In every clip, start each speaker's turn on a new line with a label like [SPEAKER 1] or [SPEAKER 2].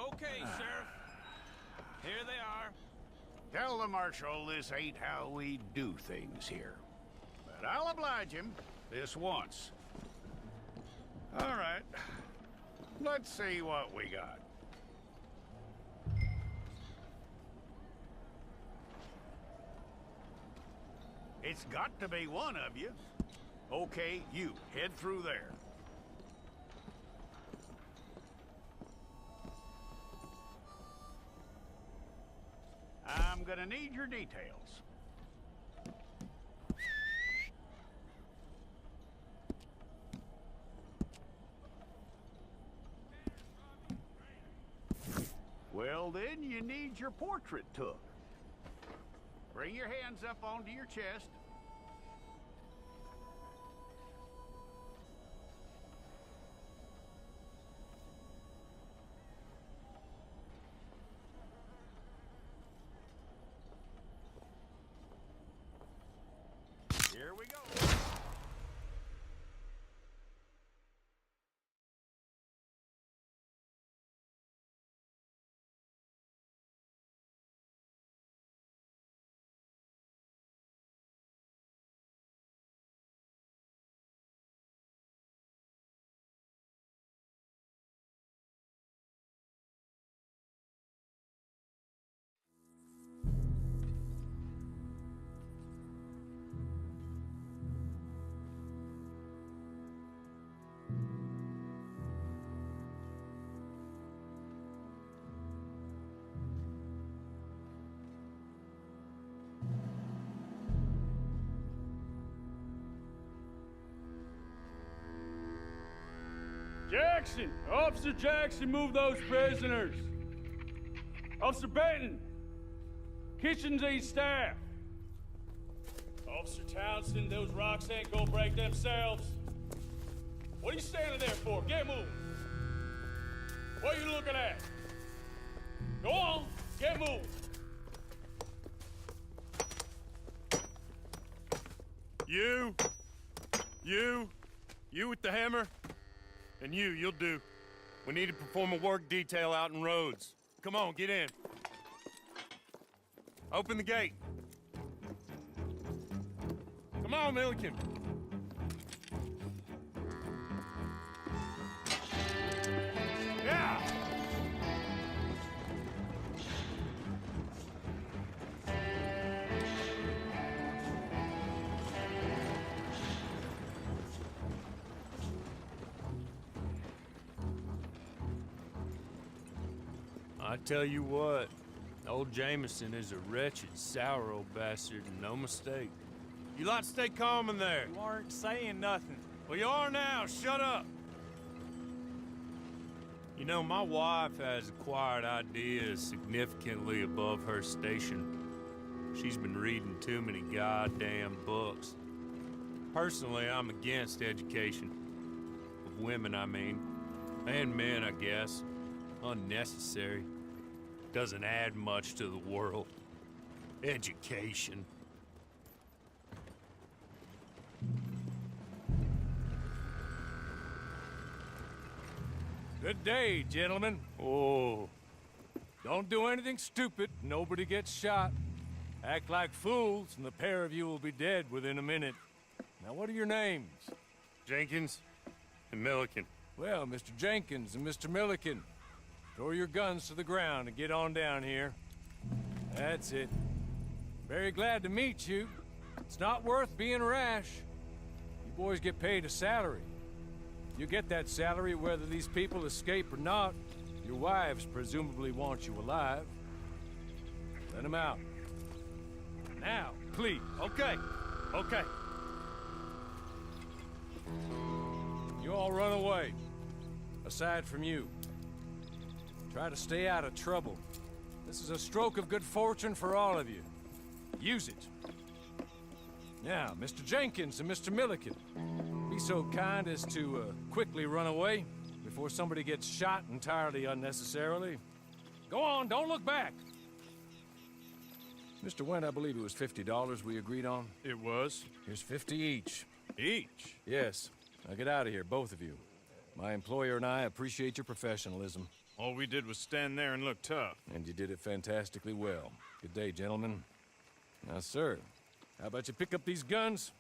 [SPEAKER 1] Okay, Sheriff. Here they are.
[SPEAKER 2] Tell the Marshal this ain't how we do things here. But I'll oblige him this once. All right. Let's see what we got. It's got to be one of you. Okay, you, head through there. I'm gonna need your details. Well, then you need your portrait took. Bring your hands up onto your chest. Here we go.
[SPEAKER 3] Jackson! Officer Jackson, move those prisoners! Officer Benton! Kitchens aid staff! Officer Townsend, those rocks ain't gonna break themselves. What are you standing there for? Get moving! What are you looking at? Go on, get moving!
[SPEAKER 4] You with the hammer? And you'll do. We need to perform a work detail out in Rhodes. Come on, get in. Open the gate. Come on, Milliken. Yeah!
[SPEAKER 5] I tell you what, old Jameson is a wretched, sour old bastard, and no mistake.
[SPEAKER 4] You lot stay calm in there.
[SPEAKER 6] You aren't saying nothing.
[SPEAKER 4] Well, you are now. Shut up.
[SPEAKER 5] You know, my wife has acquired ideas significantly above her station. She's been reading too many goddamn books. Personally, I'm against education. Of women, I mean. And men, I guess. Unnecessary. Doesn't add much to the world. Education.
[SPEAKER 3] Good day, gentlemen.
[SPEAKER 5] Oh,
[SPEAKER 3] Don't do anything stupid. Nobody gets shot. Act like fools, and the pair of you will be dead within a minute. Now, what are your names?
[SPEAKER 4] Jenkins and Milliken.
[SPEAKER 3] Well, Mr. Jenkins and Mr. Milliken, throw your guns to the ground and get on down here. That's it. Very glad to meet you. It's not worth being rash. You boys get paid a salary. You get that salary whether these people escape or not. Your wives presumably want you alive. Let them out. Now, please.
[SPEAKER 4] Okay.
[SPEAKER 3] You all run away. Aside from you. Try to stay out of trouble. This is a stroke of good fortune for all of you. Use it. Now, Mr. Jenkins and Mr. Milliken, be so kind as to quickly run away before somebody gets shot entirely unnecessarily. Go on, don't look back. Mr. Wendt, I believe it was $50 we agreed on.
[SPEAKER 4] It was.
[SPEAKER 3] Here's 50 each.
[SPEAKER 4] Each?
[SPEAKER 3] Yes. Now get out of here, both of you. My employer and I appreciate your professionalism.
[SPEAKER 6] All we did was stand there and look tough.
[SPEAKER 3] And you did it fantastically well. Good day, gentlemen. Now, sir, how about you pick up these guns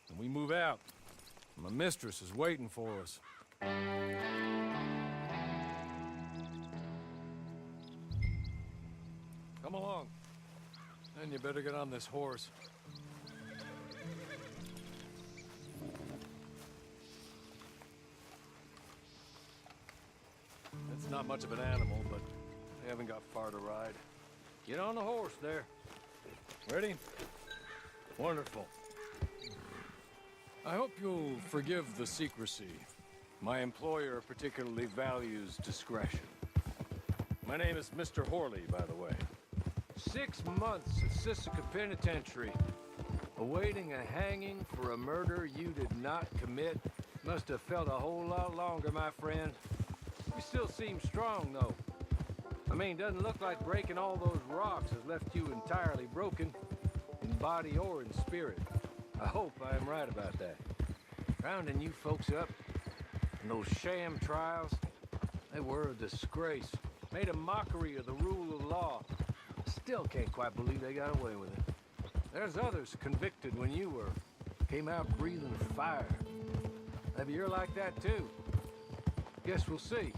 [SPEAKER 3] and we move out? My mistress is waiting for us. Come along. And you better get on this horse. It's not much of an animal, but they haven't got far to ride. Get on the horse there. Ready? Wonderful. I hope you'll forgive the secrecy. My employer particularly values discretion. My name is Mr. Horley, by the way. 6 months at Sisika Penitentiary, awaiting a hanging for a murder you did not commit. Must have felt a whole lot longer, my friend. You still seem strong, though. I mean, doesn't look like breaking all those rocks has left you entirely broken, in body or in spirit. I hope I am right about that. Rounding you folks up, and those sham trials, they were a disgrace. Made a mockery of the rule of law. Still can't quite believe they got away with it. There's others convicted when you were. Came out breathing fire. Maybe you're like that too. Guess we'll see.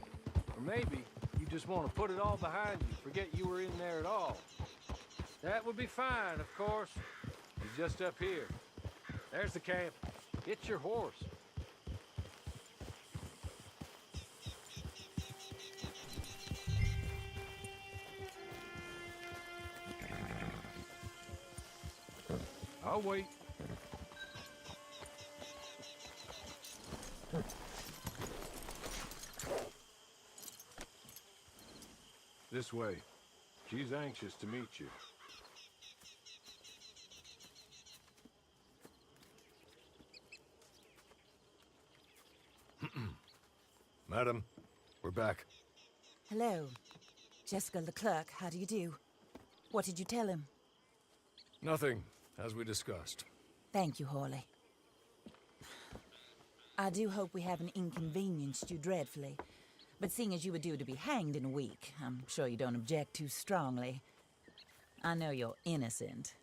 [SPEAKER 3] Or maybe you just want to put it all behind you, forget you were in there at all. That would be fine, of course. He's just up here. There's the camp. Get your horse. I'll wait. This way. She's anxious to meet you. Madam, we're back.
[SPEAKER 7] Hello. Jessica Leclerc, how do you do? What did you tell him?
[SPEAKER 3] Nothing, as we discussed.
[SPEAKER 7] Thank you, Horley. I do hope we haven't inconvenienced you dreadfully. But seeing as you were due to be hanged in a week, I'm sure you don't object too strongly. I know you're innocent.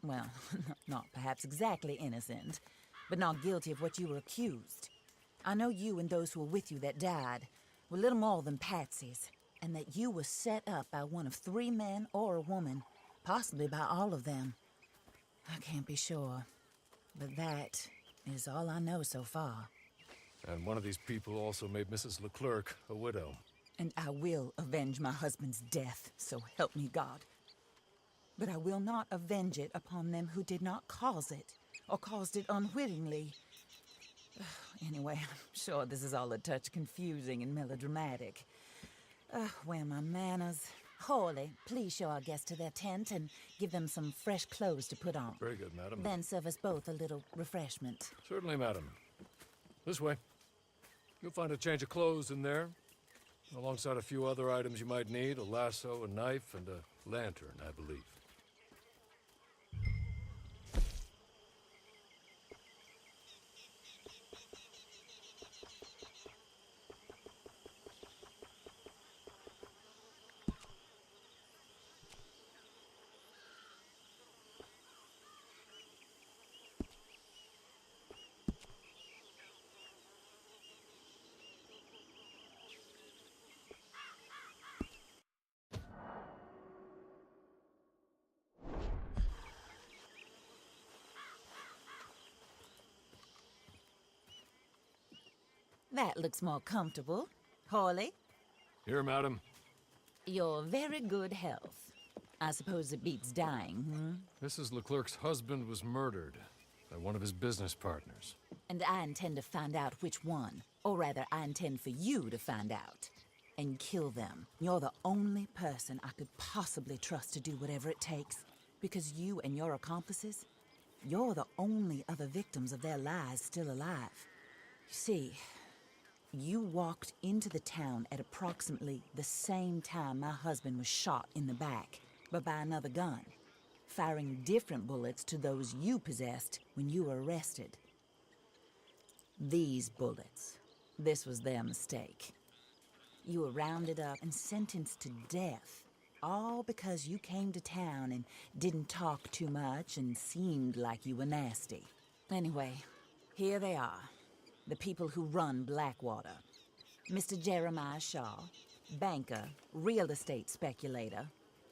[SPEAKER 7] Well, not perhaps exactly innocent, but not guilty of what you were accused. I know you and those who were with you that died were little more than patsies, and that you were set up by one of 3 men or a woman, possibly by all of them. I can't be sure, but that is all I know so far.
[SPEAKER 3] And one of these people also made Mrs. Leclerc a widow.
[SPEAKER 7] And I will avenge my husband's death, so help me God. But I will not avenge it upon them who did not cause it, or caused it unwittingly. Anyway, I'm sure this is all a touch confusing and melodramatic. Where are my manners? Horley, please show our guests to their tent and give them some fresh clothes to put on.
[SPEAKER 3] Very good, madam.
[SPEAKER 7] Then serve us both a little refreshment.
[SPEAKER 3] Certainly, madam. This way. You'll find a change of clothes in there, alongside a few other items you might need, a lasso, a knife, and a lantern, I believe.
[SPEAKER 7] That looks more comfortable. Horley,
[SPEAKER 3] Here, madam.
[SPEAKER 7] your very good health. I suppose it beats dying,
[SPEAKER 3] Mrs. Leclerc's husband was murdered by one of his business partners.
[SPEAKER 7] And I intend to find out which one. Or rather, I intend for you to find out. And kill them. You're the only person I could possibly trust to do whatever it takes. Because you and your accomplices, you're the only other victims of their lies still alive. You see, you walked into the town at approximately the same time my husband was shot in the back, but by another gun, firing different bullets to those you possessed when you were arrested. These bullets, this was their mistake. You were rounded up and sentenced to death, all because you came to town and didn't talk too much and seemed like you were nasty. Anyway, here they are, the people who run Blackwater. Mr. Jeremiah Shaw, banker, real estate speculator,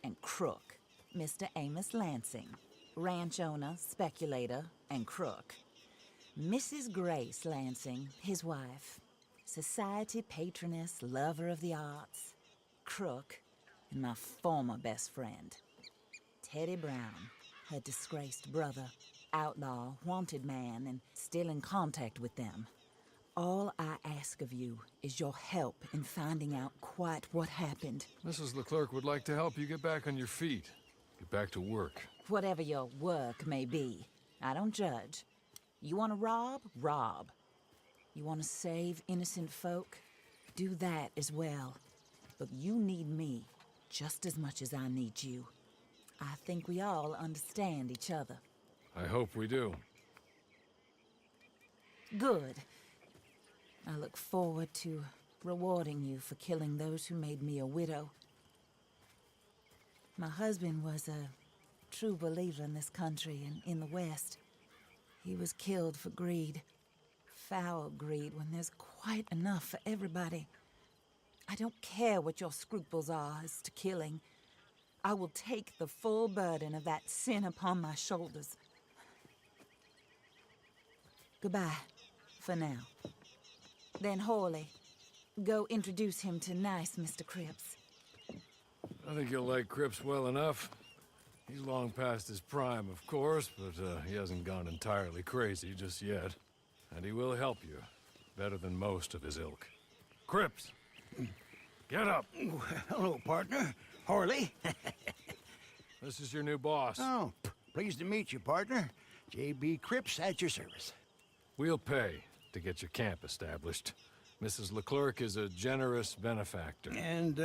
[SPEAKER 7] and crook. Mr. Amos Lansing, ranch owner, speculator, and crook. Mrs. Grace Lansing, his wife, society patroness, lover of the arts, crook, and my former best friend. Teddy Brown, her disgraced brother, outlaw, wanted man, and still in contact with them. All I ask of you is your help in finding out quite what happened.
[SPEAKER 3] Mrs. Leclerc would like to help you get back on your feet. Get back to work.
[SPEAKER 7] Whatever your work may be, I don't judge. You want to rob? Rob. You want to save innocent folk? Do that as well. But you need me just as much as I need you. I think we all understand each other.
[SPEAKER 3] I hope we do.
[SPEAKER 7] Good. I look forward to rewarding you for killing those who made me a widow. My husband was a true believer in this country and in the West. He was killed for greed. Foul greed when there's quite enough for everybody. I don't care what your scruples are as to killing. I will take the full burden of that sin upon my shoulders. Goodbye, for now. Then Hawley, go introduce him to nice Mr. Cripps.
[SPEAKER 3] I think you'll like Cripps well enough. He's long past his prime, of course, but he hasn't gone entirely crazy just yet. And he will help you, better than most of his ilk. Cripps! Get up!
[SPEAKER 2] Hello, partner. Harley.
[SPEAKER 3] This is your new boss.
[SPEAKER 2] Oh, pleased to meet you, partner. J.B. Cripps at your service.
[SPEAKER 3] We'll pay to get your camp established. Mrs. Leclerc is a generous benefactor.
[SPEAKER 2] And,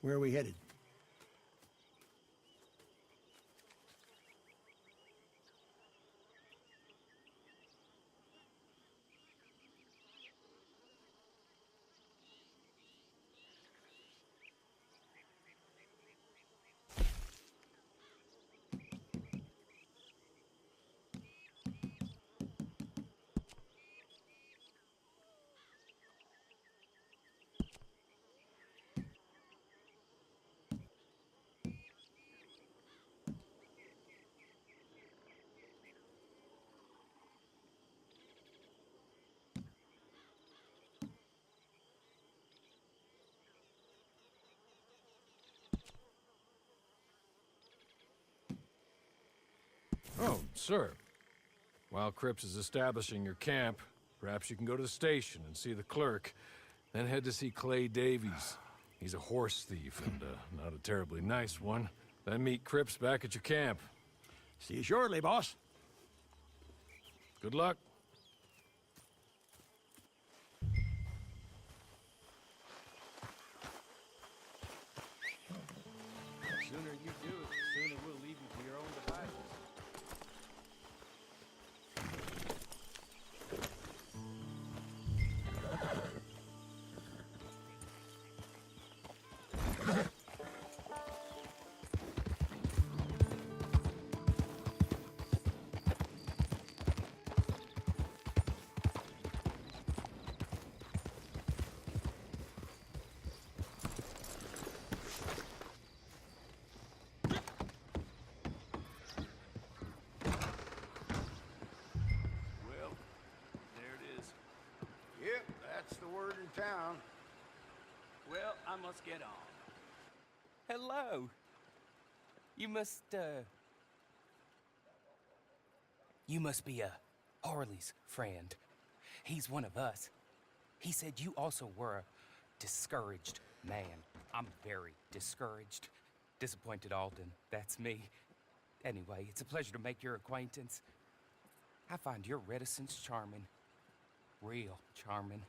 [SPEAKER 2] where are we headed?
[SPEAKER 3] Oh, sir. While Cripps is establishing your camp, perhaps you can go to the station and see the clerk, then head to see Clay Davies. He's a horse thief, and not a terribly nice one. Then meet Cripps back at your camp.
[SPEAKER 2] See you shortly, boss.
[SPEAKER 3] Good luck.
[SPEAKER 1] The sooner you do it, the sooner we'll leave you to your own devices. Well, there it is.
[SPEAKER 2] Yep, that's the word in town.
[SPEAKER 1] Well, I must get on.
[SPEAKER 8] Hello. You must be Harley's friend. He's one of us. He said you also were a discouraged man. I'm very discouraged. Disappointed Alden, that's me. Anyway, it's a pleasure to make your acquaintance. I find your reticence charming. Real charming.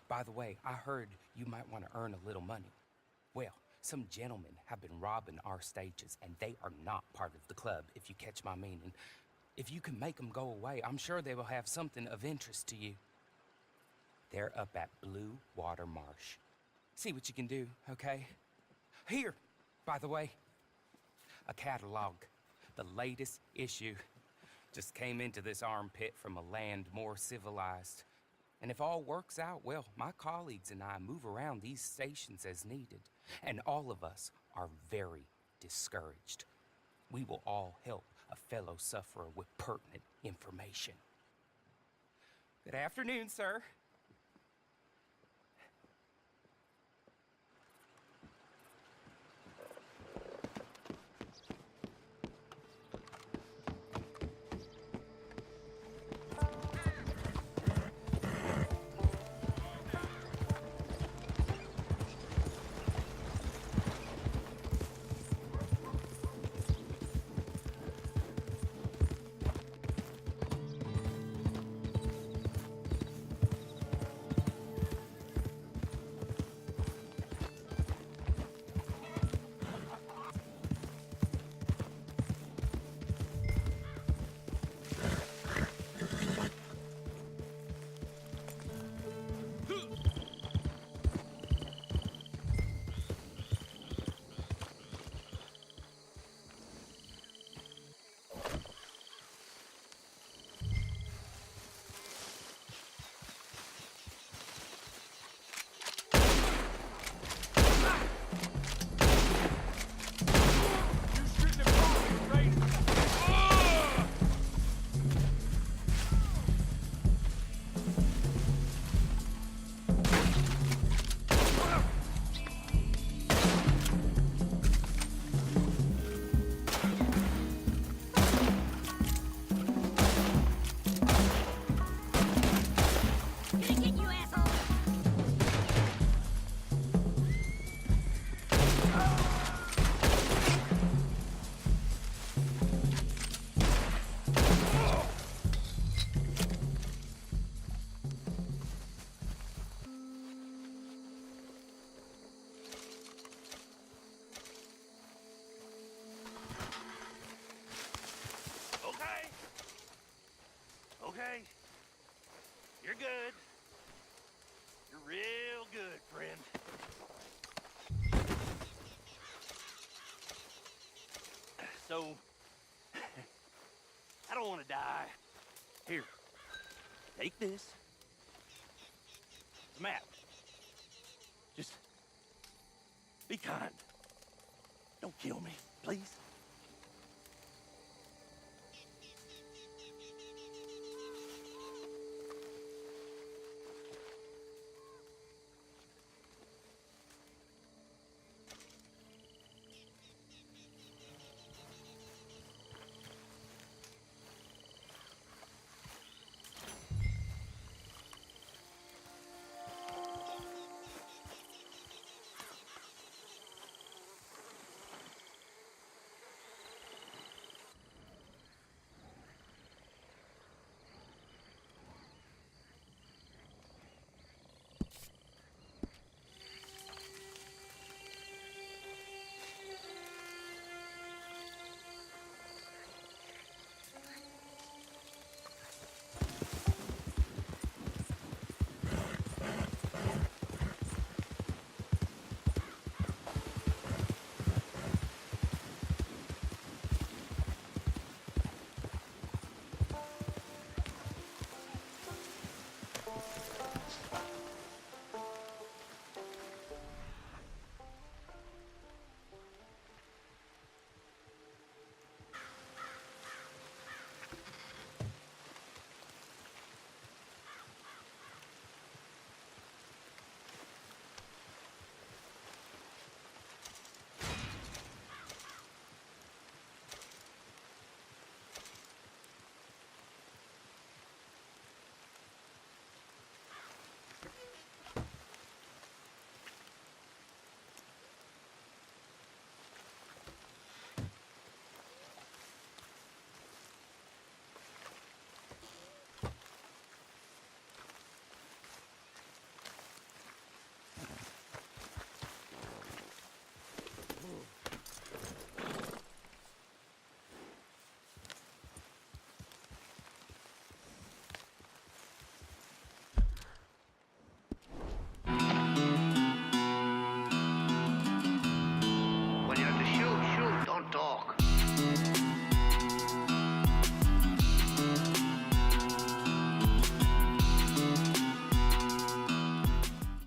[SPEAKER 8] By the way, I heard you might want to earn a little money. Well, some gentlemen have been robbing our stages, and they are not part of the club, if you catch my meaning. If you can make them go away, I'm sure they will have something of interest to you. They're up at Blue Water Marsh. See what you can do, okay? Here, by the way, a catalog. The latest issue. Just came into this armpit from a land more civilized. And if all works out, well, my colleagues and I move around these stations as needed. And all of us are very discouraged. We will all help a fellow sufferer with pertinent information. Good afternoon, sir.
[SPEAKER 9] Okay. You're good. You're real good, friend. So, I don't want to die. Here, take this. Map. Just be kind. Don't kill me, please.